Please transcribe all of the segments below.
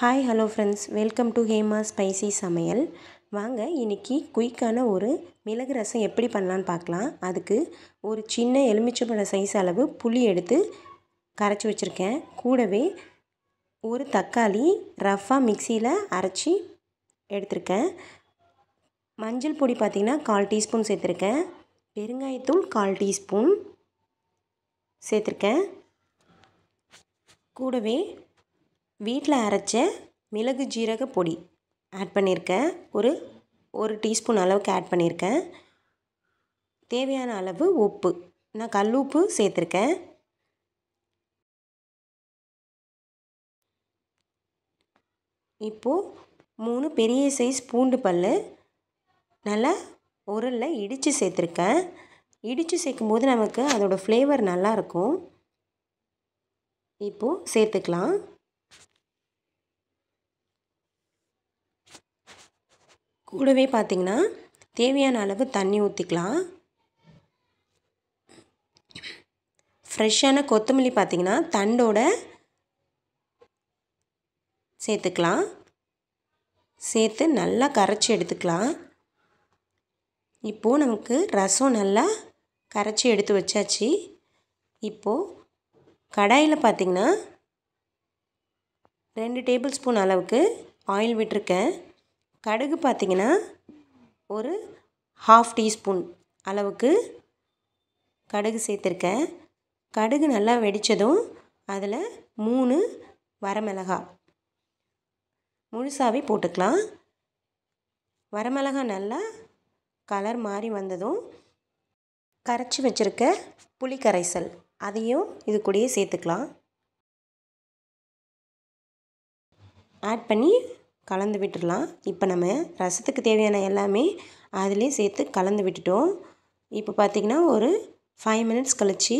Hi hello friends, welcome to Hema spicy சமையல். வாங்க இன்றைக்கி குயிக்கான ஒரு மிளகு ரசம் எப்படி பண்ணலான்னு பார்க்கலாம். அதுக்கு ஒரு சின்ன எலுமிச்சம்பழ சைஸ் அளவு புளி எடுத்து கரைச்சி வச்சுருக்கேன். கூடவே ஒரு தக்காளி ரஃப்பாக மிக்சியில் அரைச்சி எடுத்திருக்கேன். மஞ்சள் பொடி பார்த்திங்கன்னா 1/4 டீஸ்பூன் சேர்த்துருக்கேன். பெருங்காயத்தூள் 1/4 டீஸ்பூன் சேர்த்துருக்கேன். கூடவே வீட்டில் அரைச்ச மிளகு ஜீரக பொடி ஆட் பண்ணியிருக்கேன். ஒரு டீஸ்பூன் அளவுக்கு ஆட் பண்ணியிருக்கேன். தேவையான அளவு உப்பு, நான் கல் உப்பு சேர்த்துருக்கேன். இப்போது 3 பெரிய சைஸ் பூண்டு பல் நல்லா உரலில் இடித்து சேர்த்துருக்கேன். இடித்து சேர்க்கும்போது நமக்கு அதோடய ஃப்ளேவர் நல்லாயிருக்கும். இப்போது சேர்த்துக்கலாம். கூடவே பார்த்திங்கன்னா தேவையான அளவு தண்ணி ஊற்றிக்கலாம். ஃப்ரெஷ்ஷான கொத்தமல்லி பார்த்திங்கன்னா தண்டோட சேர்த்துக்கலாம். சேர்த்து நல்லா கரைச்சி எடுத்துக்கலாம். இப்போது நமக்கு ரசம் நல்லா கரைச்சி எடுத்து வச்சாச்சு. இப்போது கடாயில் பார்த்திங்கன்னா 2 டேபிள் ஸ்பூன் அளவுக்கு ஆயில் விட்டுருக்கேன். கடுகு பார்த்திங்கன்னா ஒரு 1/2 டீஸ்பூன் அளவுக்கு கடுகு சேர்த்துருக்கேன். கடுகு நல்லா வெடித்ததும் அதில் 3 வரமிளகாய் முழுசாகவே போட்டுக்கலாம். வரமிளகாய் நல்லா கலர் மாறி வந்ததும் கரைச்சி வச்சுருக்க புளி கரைசல் அதையும் இது கூடயே சேர்த்துக்கலாம். ஆட் பண்ணி கலந்து விட்டுடலாம். இப்போ நம்ம ரசத்துக்கு தேவையான எல்லாமே அதிலே சேர்த்து கலந்து விட்டுட்டோம். இப்போ பார்த்திங்கன்னா ஒரு 5 மினிட்ஸ் கழித்து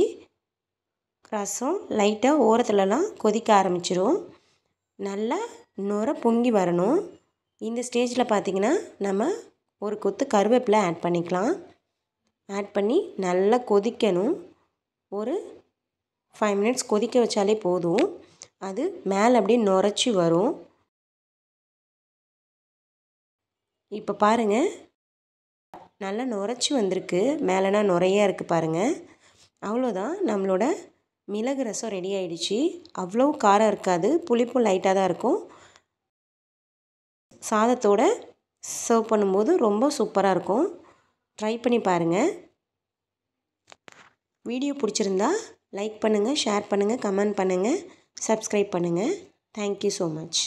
ரசம் லைட்டாக ஓரத்துலலாம் கொதிக்க ஆரம்பிச்சிடும். நல்லா நுர பொங்கி வரணும். இந்த ஸ்டேஜில் பார்த்திங்கன்னா நம்ம ஒரு கொத்து கருவேப்பிலை ஆட் பண்ணிக்கலாம். ஆட் பண்ணி நல்லா கொதிக்கணும். ஒரு 5 மினிட்ஸ் கொதிக்க வச்சாலே போதும். அது மேலே அப்படியே நுரைச்சி வரும். இப்போ பாருங்கள், நல்லா நுரைச்சி வந்திருக்கு. மேலேனா நுரையாக இருக்குது பாருங்கள். அவ்வளோதான், நம்மளோட மிளகு ரசம் ரெடி ஆகிடுச்சு. அவ்வளோ காரம் இருக்காது, புளிப்பும் லைட்டாக தான் இருக்கும். சாதத்தோடு சர்வ் பண்ணும்போது ரொம்ப சூப்பராக இருக்கும். ட்ரை பண்ணி பாருங்கள். வீடியோ பிடிச்சிருந்தா லைக் பண்ணுங்கள், ஷேர் பண்ணுங்கள், கமெண்ட் பண்ணுங்கள், சப்ஸ்கிரைப் பண்ணுங்கள். Thank you so much.